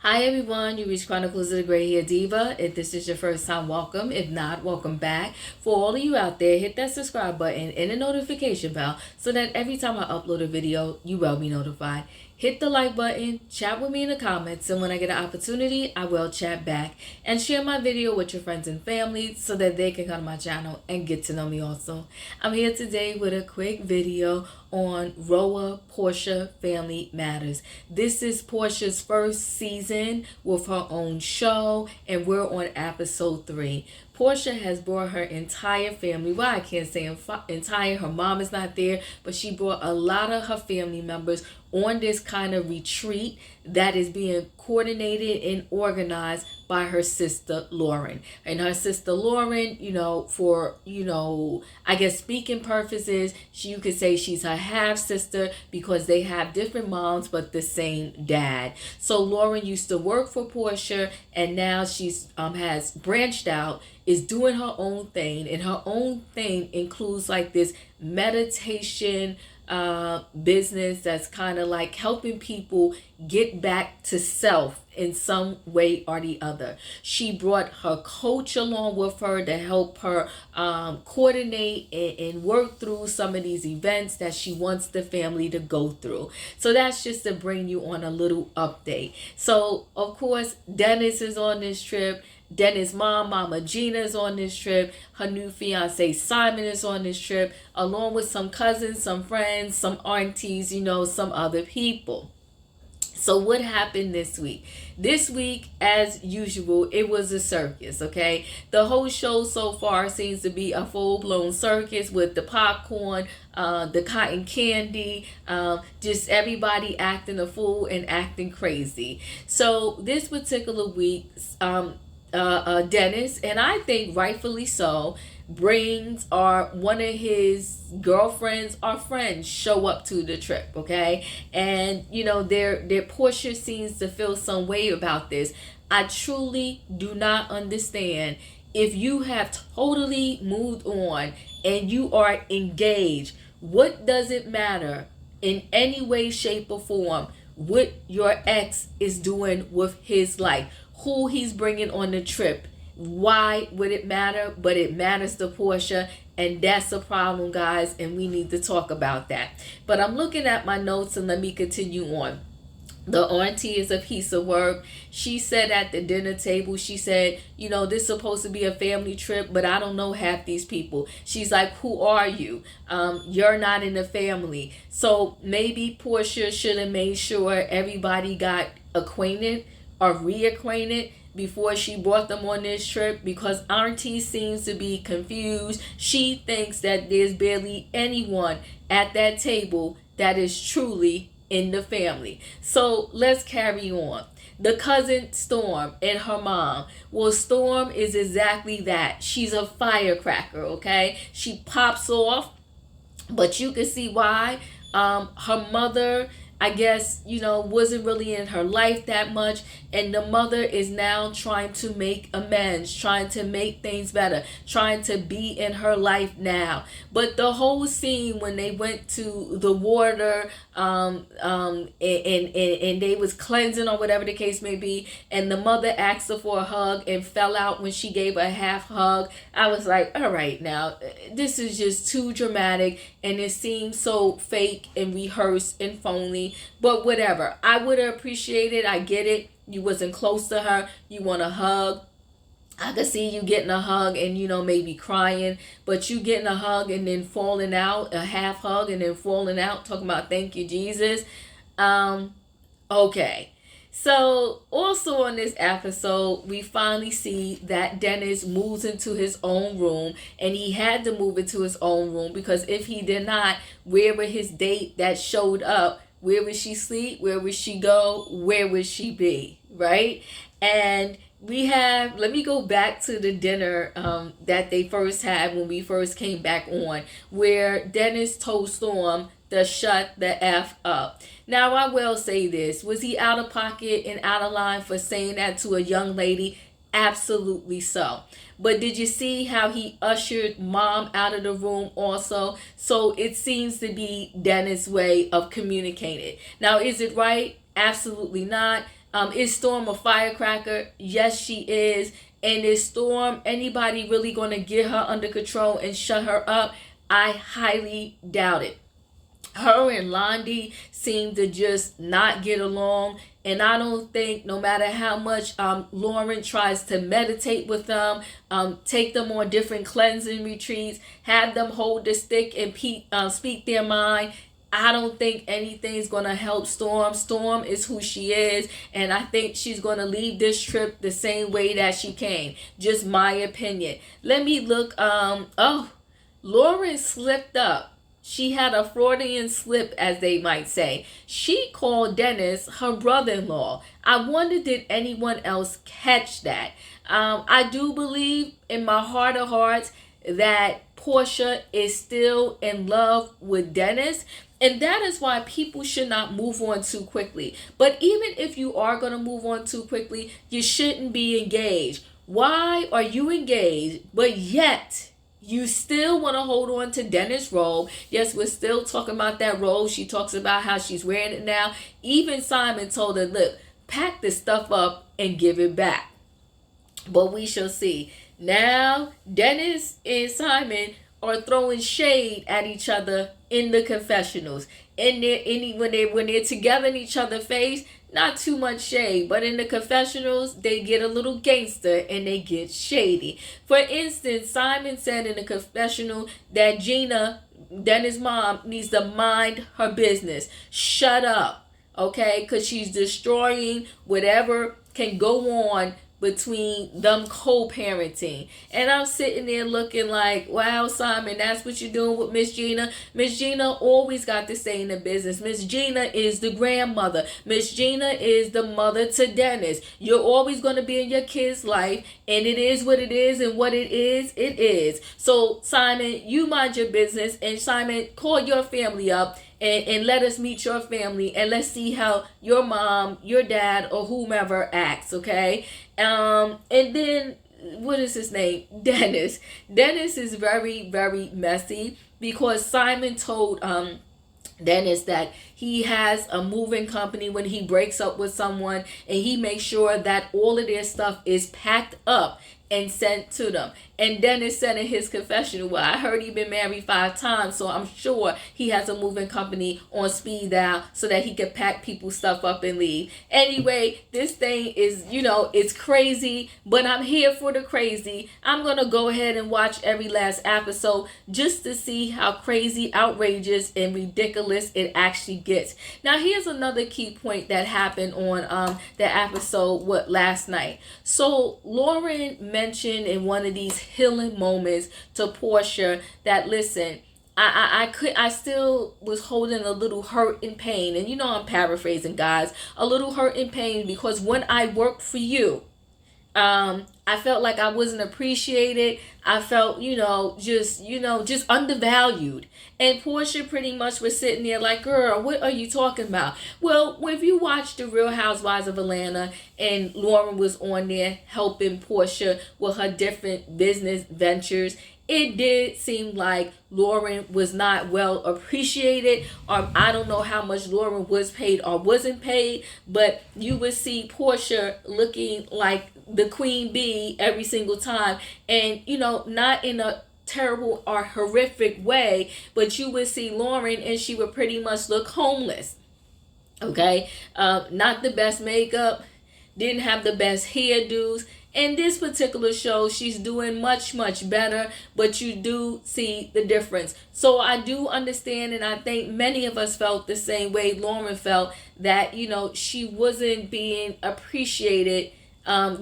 Hi everyone, you reached Chronicles of the Gray Hair Diva. If this is your first time, welcome. If not, welcome back. For all of you out there, hit that subscribe button and the notification bell so that every time I upload a video, you will be notified. Hit the like button, chat with me in the comments, and when I get an opportunity, I will chat back. And share my video with your friends and family so that they can come to my channel and get to know me also. I'm here today with a quick video on Porsha Family Matters. This is Porsha's first season with her own show, and we're on episode 3. Porsha has brought her entire family. Well, I can't say entire. Her mom is not there, but she brought a lot of her family members on this kind of retreat that is being coordinated and organized by her sister Lauren. And her sister Lauren, for I guess speaking purposes, you could say she's her half sister because they have different moms but the same dad. So Lauren used to work for Porsha, and now she's has branched out, is doing her own thing, and her own thing includes like this meditation business that's kind of like helping people get back to self in some way or the other. She brought her coach along with her to help her coordinate and work through some of these events that she wants the family to go through. So that's just to bring you on a little update. So of course Dennis is on this trip. Dennis' mom, Mama Gina, is on this trip. Her new fiance Simon is on this trip, along with some cousins, some friends, some aunties, some other people. So what happened this week? This week, as usual, it was a circus, okay? The whole show so far seems to be a full-blown circus with the popcorn, the cotton candy, just everybody acting a fool and acting crazy. So this particular week, Dennis, and I think rightfully so, brings one of his girlfriends or friends show up to the trip, okay? And their Porsha seems to feel some way about this. I truly do not understand. If you have totally moved on and you are engaged, what does it matter in any way, shape, or form what your ex is doing with his life, who he's bringing on the trip? Why would it matter? But it matters to Porsha, and that's a problem, guys, and we need to talk about that. But I'm looking at my notes, and let me continue on. The auntie is a piece of work. She said at the dinner table, she said, this is supposed to be a family trip, but I don't know half these people. She's like, who are you? You're not in the family. So maybe Porsha should have made sure everybody got acquainted or reacquainted before she brought them on this trip, because Auntie seems to be confused. She thinks that there's barely anyone at that table that is truly in the family. So let's carry on. The cousin Storm and her mom. Well, Storm is exactly that. She's a firecracker, okay? She pops off, but you can see why. Her mother, I guess, wasn't really in her life that much. And the mother is now trying to make amends, trying to make things better, trying to be in her life now. But the whole scene when they went to the water, and they was cleansing or whatever the case may be, and the mother asked her for a hug and fell out when she gave a half hug, I was like, all right, now, this is just too dramatic, and it seems so fake and rehearsed and phony. But whatever, I would have appreciated. I get it. You wasn't close to her. You want a hug. I could see you getting a hug and maybe crying, but you getting a hug and then falling out, a half hug and then falling out, talking about thank you Jesus. Okay. So also on this episode, we finally see that Dennis moves into his own room, and he had to move into his own room because if he did not, where would his date that showed up? Where would she sleep? Where would she go? Where would she be? Right? And let me go back to the dinner that they first had when we first came back on, where Dennis told Storm to shut the F up. Now, I will say this. Was he out of pocket and out of line for saying that to a young lady? Absolutely so. But did you see how he ushered mom out of the room also? So it seems to be Dennis' way of communicating. Now, is it right? Absolutely not. Is Storm a firecracker? Yes, she is. And is Storm anybody really going to get her under control and shut her up? I highly doubt it. Her and Londy seem to just not get along. And I don't think, no matter how much Lauren tries to meditate with them, take them on different cleansing retreats, have them hold the stick and speak their mind, I don't think anything's going to help Storm. Storm is who she is, and I think she's going to leave this trip the same way that she came. Just my opinion. Let me look. Lauren slipped up. She had a Freudian slip, as they might say. She called Dennis her brother-in-law. I wonder, did anyone else catch that? I do believe in my heart of hearts that Porsha is still in love with Dennis. And that is why people should not move on too quickly. But even if you are going to move on too quickly, you shouldn't be engaged. Why are you engaged, but yet you still want to hold on to Dennis' robe? Yes, we're still talking about that robe. She talks about how she's wearing it now. Even Simon told her, look, pack this stuff up and give it back. But we shall see. Now, Dennis and Simon are throwing shade at each other in the confessionals. When they're together in each other's face, not too much shade, but in the confessionals, they get a little gangster and they get shady. For instance, Simon said in the confessional that Gina, Dennis' mom, needs to mind her business. Shut up, okay? Because she's destroying whatever can go on between them co-parenting. And I'm sitting there looking like, wow, Simon, that's what you're doing with Miss Gina. Miss Gina always got to say in the business. Miss Gina is the grandmother. Miss Gina is the mother to Dennis. You're always going to be in your kid's life, and it is what it is, and what it is, it is. So, Simon, you mind your business, and Simon, call your family up and let us meet your family, and let's see how your mom, your dad, or whomever acts, okay? And then, what is his name? Dennis. Dennis is very, very messy because Simon told Dennis that he has a moving company when he breaks up with someone, and he makes sure that all of their stuff is packed up and sent to them. And Dennis said in his confession, well, I heard he'd been married 5 times, so I'm sure he has a moving company on speed dial so that he could pack people's stuff up and leave. Anyway, this thing is, it's crazy, but I'm here for the crazy. I'm going to go ahead and watch every last episode just to see how crazy, outrageous, and ridiculous it actually gets. Now, here's another key point that happened on the episode last night. So, Lauren mentioned in one of these healing moments to Porsha that, listen, I still was holding a little hurt and pain. And I'm paraphrasing, guys. A little hurt and pain because when I worked for you, I felt like I wasn't appreciated. I felt, just undervalued. And Porsha pretty much was sitting there like, girl, what are you talking about? Well, if you watched The Real Housewives of Atlanta and Lauren was on there helping Porsha with her different business ventures, it did seem like Lauren was not well appreciated. I don't know how much Lauren was paid or wasn't paid, but you would see Porsha looking like the queen bee every single time. And, not in a terrible or horrific way, but you would see Lauren and she would pretty much look homeless. Okay? Not the best makeup, didn't have the best hairdos. In this particular show, she's doing much, much better, but you do see the difference. So I do understand, and I think many of us felt the same way Lauren felt, that, she wasn't being appreciated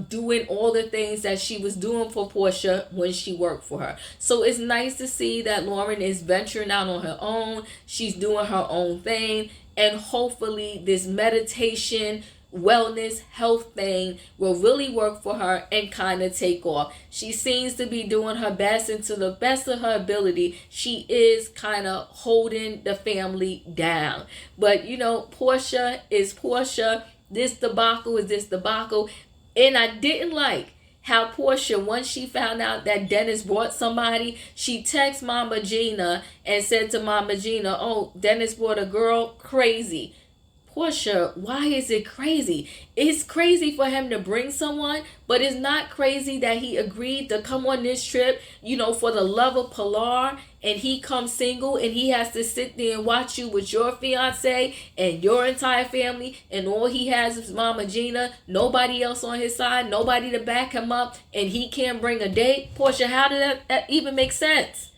doing all the things that she was doing for Porsha when she worked for her. So it's nice to see that Lauren is venturing out on her own. She's doing her own thing, and hopefully this meditation, wellness, health thing will really work for her and kind of take off. She seems to be doing her best, and to the best of her ability, she is kind of holding the family down. But Porsha is Porsha. This debacle is this debacle. And I didn't like how Porsha, once she found out that Dennis brought somebody, she texted Mama Gina and said to Mama Gina, oh, Dennis brought a girl, crazy. Porsha, why is it crazy? It's crazy for him to bring someone, but it's not crazy that he agreed to come on this trip, for the love of Pilar, and he comes single and he has to sit there and watch you with your fiance and your entire family, and all he has is Mama Gina, nobody else on his side, nobody to back him up, and he can't bring a date. Porsha, how did that even make sense?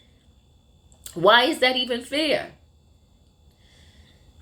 Why is that even fair?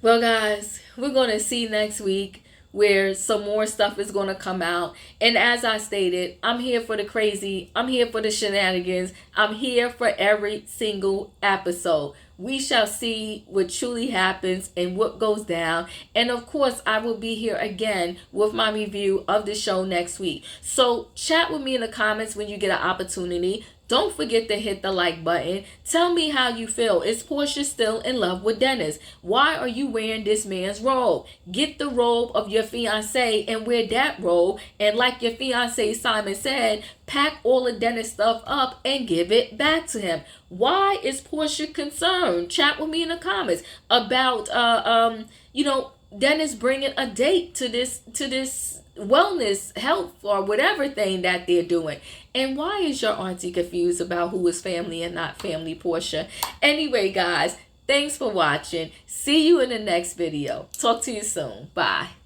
Well, guys, we're going to see next week where some more stuff is going to come out. And as I stated, I'm here for the crazy. I'm here for the shenanigans. I'm here for every single episode. We shall see what truly happens and what goes down. And of course, I will be here again with my review of the show next week. So chat with me in the comments when you get an opportunity. Don't forget to hit the like button. Tell me how you feel. Is Porsha still in love with Dennis? Why are you wearing this man's robe? Get the robe of your fiance and wear that robe. And like your fiance Simon said, pack all of Dennis stuff up and give it back to him. Why is Porsha concerned? Chat with me in the comments about Dennis bringing a date to this wellness, health, or whatever thing that they're doing. And why is your auntie confused about who is family and not family, Porsha? Anyway, guys, thanks for watching. See you in the next video. Talk to you soon. Bye.